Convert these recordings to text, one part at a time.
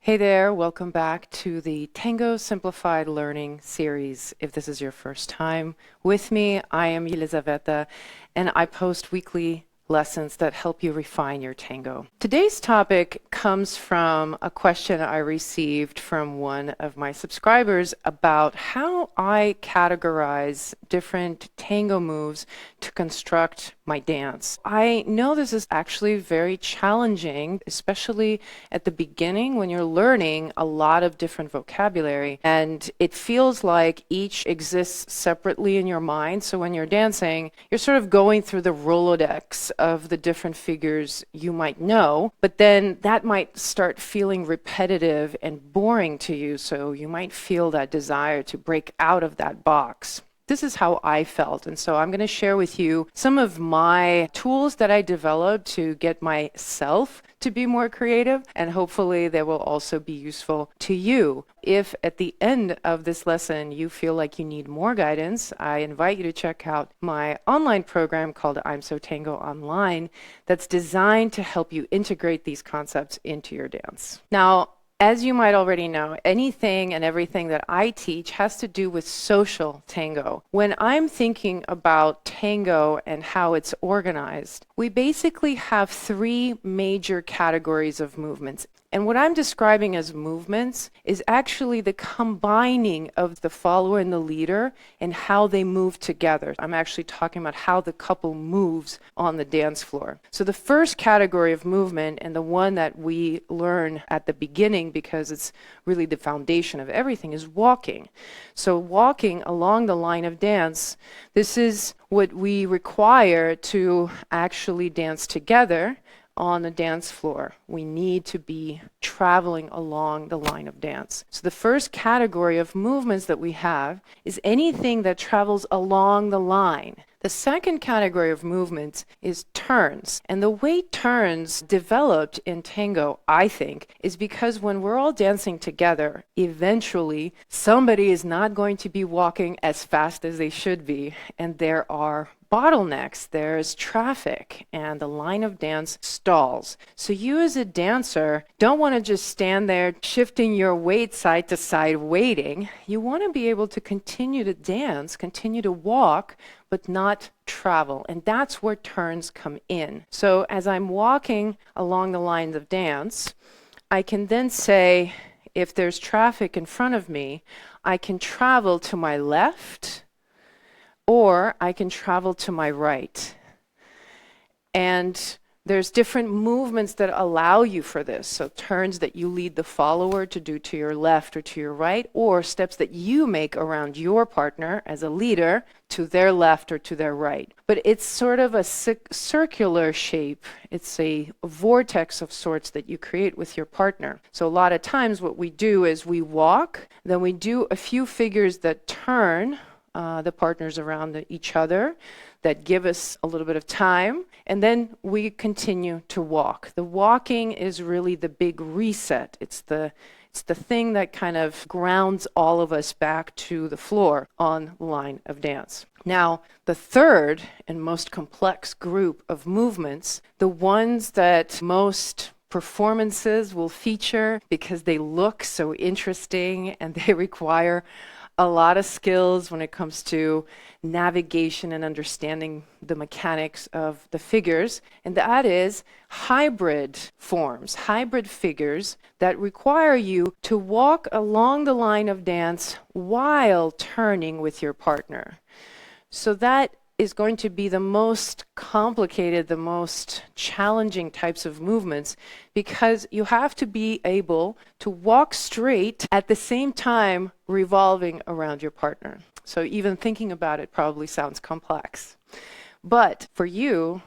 Hey there, welcome back to the Tango Simplified Learning series. If this is your first time with me, I am Elizaveta, and I post weekly lessons that help you refine your tango. Today's topic comes from a question I received from one of my subscribers about how I categorize different tango moves to construct my dance. I know this is actually very challenging, especially at the beginning when you're learning a lot of different vocabulary, and it feels like each exists separately in your mind. So when you're dancing, you're sort of going through the Rolodex of the different figures you might know, but then that might start feeling repetitive and boring to you, so you might feel that desire to break out of that box. This is how I felt, and so I'm going to share with you some of my tools that I developed to get myself to be more creative, and hopefully they will also be useful to you. If at the end of this lesson you feel like you need more guidance, I invite you to check out my online program called I'm So Tango Online that's designed to help you integrate these concepts into your dance. Now, as you might already know, anything and everything that I teach has to do with social tango. When I'm thinking about tango and how it's organized, we basically have three major categories of movements. And what I'm describing as movements is actually the combining of the follower and the leader and how they move together. I'm actually talking about how the couple moves on the dance floor. So the first category of movement, and the one that we learn at the beginning because it's really the foundation of everything, is walking. So walking along the line of dance, this is what we require to actually dance together on the dance floor. We need to be traveling along the line of dance. So the first category of movements that we have is anything that travels along the line. The second category of movements is turns. And the way turns developed in tango, I think, is because when we're all dancing together, eventually somebody is not going to be walking as fast as they should be, and there are bottlenecks, there's traffic, and the line of dance stalls. So you as a dancer don't want to just stand there shifting your weight side to side waiting. You want to be able to continue to dance, continue to walk, but not travel. And that's where turns come in. So as I'm walking along the lines of dance, I can then say, if there's traffic in front of me, I can travel to my left, or I can travel to my right. And there's different movements that allow you for this. So turns that you lead the follower to do to your left or to your right, or steps that you make around your partner as a leader to their left or to their right. But it's sort of a circular shape. It's a vortex of sorts that you create with your partner. So a lot of times what we do is we walk, then we do a few figures that turn the partners around each other, that give us a little bit of time, and then we continue to walk. The walking is really the big reset. It's the thing that kind of grounds all of us back to the floor on the line of dance. Now, the third and most complex group of movements, the ones that most performances will feature because they look so interesting and they require a lot of skills when it comes to navigation and understanding the mechanics of the figures, and that is hybrid forms, hybrid figures that require you to walk along the line of dance while turning with your partner. So that is going to be the most complicated, the most challenging types of movements, because you have to be able to walk straight at the same time revolving around your partner. So even thinking about it probably sounds complex. But for you,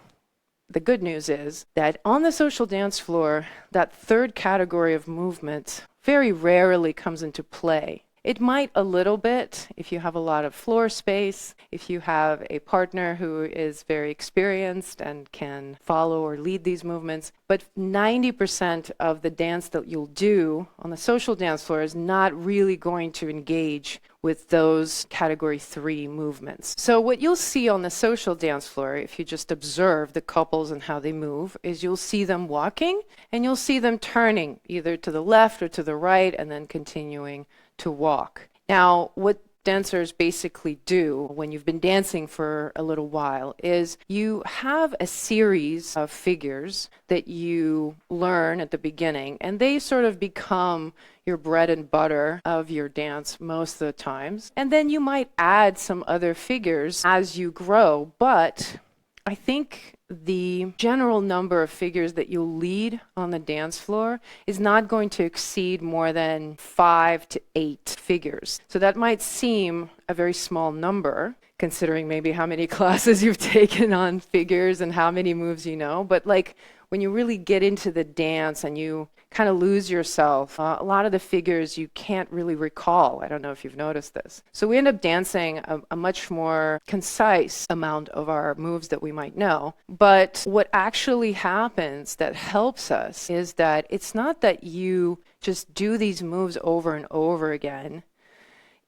the good news is that on the social dance floor, that third category of movement very rarely comes into play. It might a little bit if you have a lot of floor space, if you have a partner who is very experienced and can follow or lead these movements. But 90% of the dance that you'll do on the social dance floor is not really going to engage with those category 3 movements. So what you'll see on the social dance floor, if you just observe the couples and how they move, is you'll see them walking and you'll see them turning either to the left or to the right and then continuing to walk. Now, what dancers basically do when you've been dancing for a little while is you have a series of figures that you learn at the beginning, and they sort of become your bread and butter of your dance most of the times. And then you might add some other figures as you grow, but I think the general number of figures that you'll lead on the dance floor is not going to exceed more than 5 to 8 figures. So that might seem a very small number, considering maybe how many classes you've taken on figures and how many moves you know. But like when you really get into the dance and you kind of lose yourself, a lot of the figures you can't really recall. I don't know if you've noticed this. So we end up dancing a much more concise amount of our moves that we might know. But what actually happens that helps us is that it's not that you just do these moves over and over again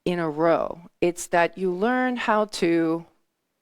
in a row. It's that you learn how to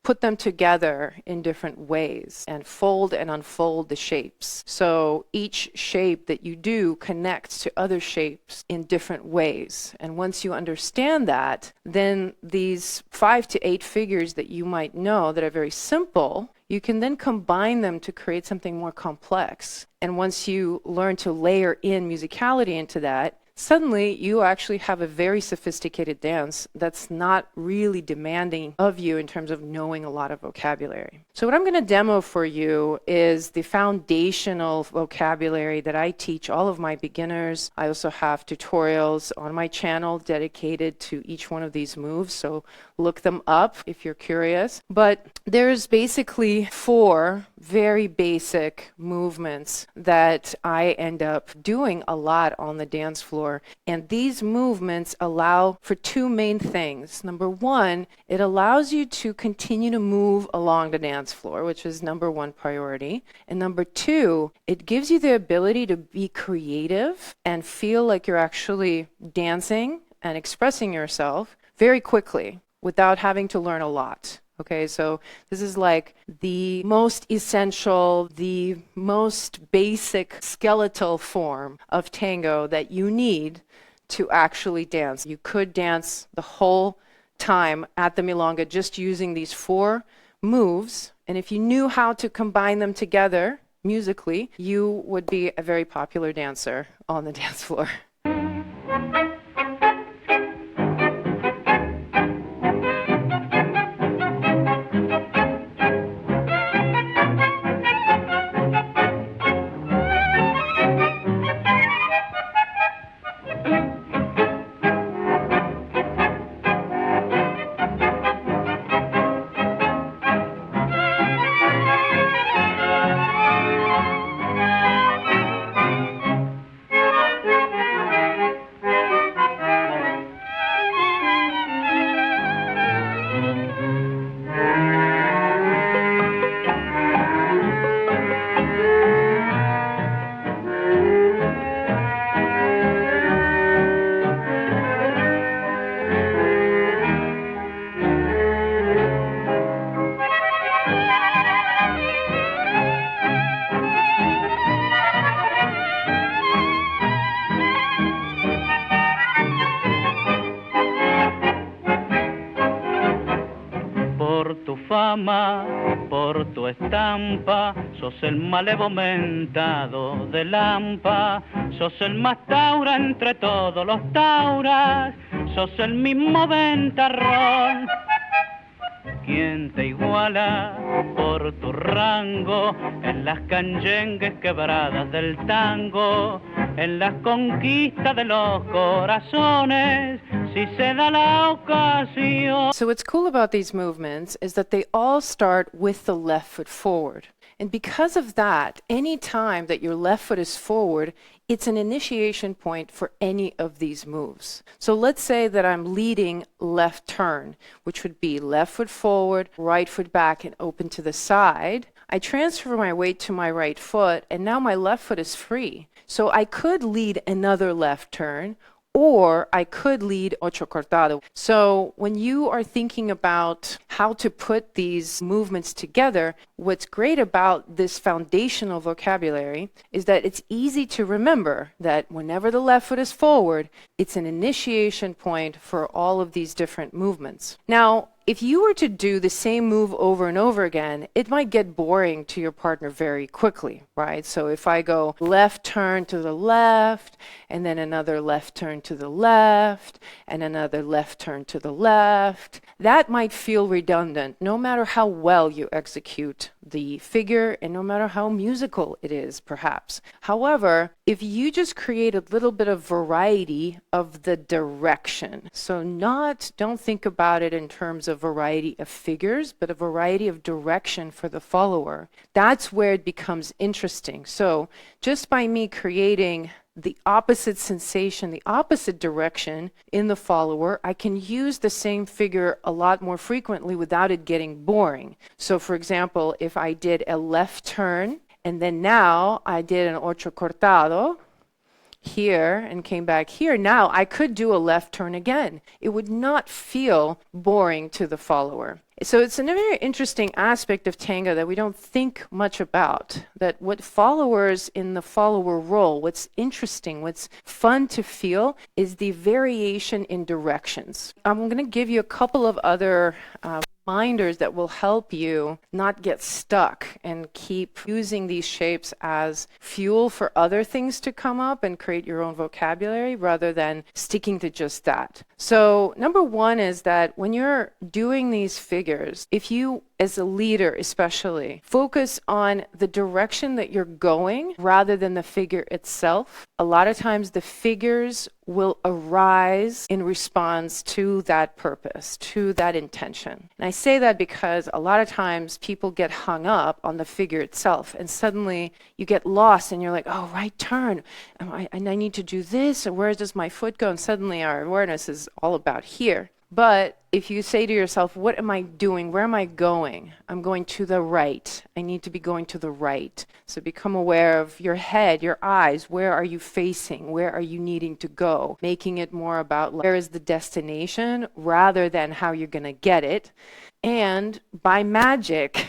put them together in different ways and fold and unfold the shapes. So each shape that you do connects to other shapes in different ways. And once you understand that, then these 5 to 8 figures that you might know that are very simple, you can then combine them to create something more complex. And once you learn to layer in musicality into that, suddenly you actually have a very sophisticated dance that's not really demanding of you in terms of knowing a lot of vocabulary. So what I'm going to demo for you is the foundational vocabulary that I teach all of my beginners. I also have tutorials on my channel dedicated to each one of these moves, so look them up if you're curious. But there's basically 4 very basic movements that I end up doing a lot on the dance floor. And these movements allow for 2 main things. Number 1, it allows you to continue to move along the dance floor, which is number 1 priority. And number 2, it gives you the ability to be creative and feel like you're actually dancing and expressing yourself very quickly without having to learn a lot. Okay, so this is like the most essential, the most basic skeletal form of tango that you need to actually dance. You could dance the whole time at the milonga just using these 4 moves, and if you knew how to combine them together musically, you would be a very popular dancer on the dance floor. Por tu estampa, sos el malevo mentado de Lampa, sos el más taura entre todos los tauras, sos el mismo ventarrón. ¿Quién te iguala por tu rango en las canyengues quebradas del tango, en las conquistas de los corazones, si se da la ocasión? So what's cool about these movements is that they all start with the left foot forward. And because of that, any time that your left foot is forward, it's an initiation point for any of these moves. So let's say that I'm leading left turn, which would be left foot forward, right foot back and open to the side. I transfer my weight to my right foot, and now my left foot is free. So I could lead another left turn, or I could lead ocho cortado. So when you are thinking about how to put these movements together, what's great about this foundational vocabulary is that it's easy to remember that whenever the left foot is forward, it's an initiation point for all of these different movements. Now, if you were to do the same move over and over again, it might get boring to your partner very quickly, right? So if I go left turn to the left, and then another left turn to the left, and another left turn to the left, that might feel redundant no matter how well you execute the figure and no matter how musical it is, perhaps. However, if you just create a little bit of variety of the direction, so don't think about it in terms of variety of figures, but a variety of direction for the follower, that's where it becomes interesting. So just by me creating the opposite sensation, the opposite direction in the follower, I can use the same figure a lot more frequently without it getting boring. So for example, if I did a left turn, and then now I did an ocho cortado here and came back here, now I could do a left turn again. It would not feel boring to the follower. So it's a very interesting aspect of tango that we don't think much about, that what followers in the follower role, what's interesting, what's fun to feel is the variation in directions. I'm going to give you a couple of other reminders that will help you not get stuck and keep using these shapes as fuel for other things to come up and create your own vocabulary rather than sticking to just that. So number one is that when you're doing these figures, if you as a leader especially focus on the direction that you're going rather than the figure itself, a lot of times the figures will arise in response to that purpose, to that intention. And I say that because a lot of times people get hung up on the figure itself and suddenly you get lost and you're like, oh, right turn, and I need to do this, or where does my foot go? And suddenly our awareness is all about here. But if you say to yourself, what am I doing? Where am I going? I'm going to the right. I need to be going to the right. So become aware of your head, your eyes. Where are you facing? Where are you needing to go? Making it more about where is the destination rather than how you're going to get it. And by magic,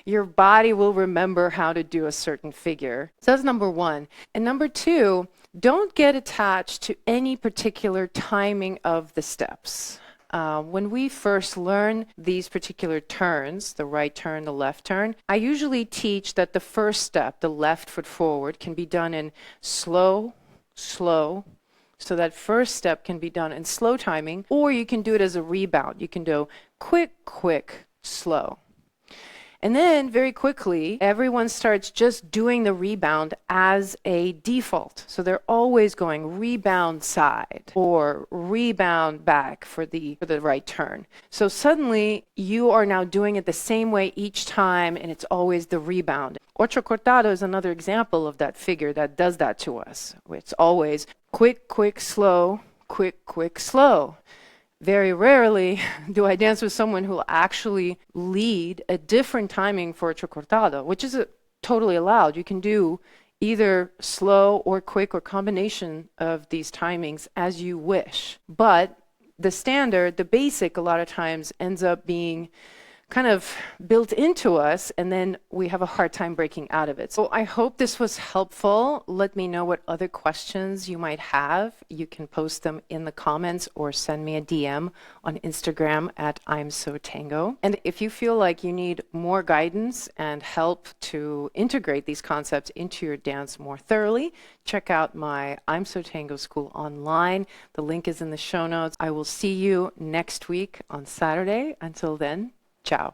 your body will remember how to do a certain figure. So that's number one. And number two, don't get attached to any particular timing of the steps. When we first learn these particular turns, the right turn, the left turn, I usually teach that the first step, the left foot forward, can be done in slow, slow. So that first step can be done in slow timing, or you can do it as a rebound. You can do quick, quick, slow. And then very quickly, everyone starts just doing the rebound as a default. So they're always going rebound side or rebound back for the right turn. So suddenly you are now doing it the same way each time, and it's always the rebound. Ocho cortado is another example of that figure that does that to us. It's always quick, quick, slow, quick, quick, slow. Very rarely do I dance with someone who will actually lead a different timing for ocho cortado, which is totally allowed. You can do either slow or quick or combination of these timings as you wish. But the standard, the basic, a lot of times ends up being kind of built into us, and then we have a hard time breaking out of it. So I hope this was helpful. Let me know what other questions you might have. You can post them in the comments or send me a DM on Instagram at I'm So Tango. And if you feel like you need more guidance and help to integrate these concepts into your dance more thoroughly, check out my I'm So Tango School online. The link is in the show notes. I will see you next week on Saturday. Until then, ciao.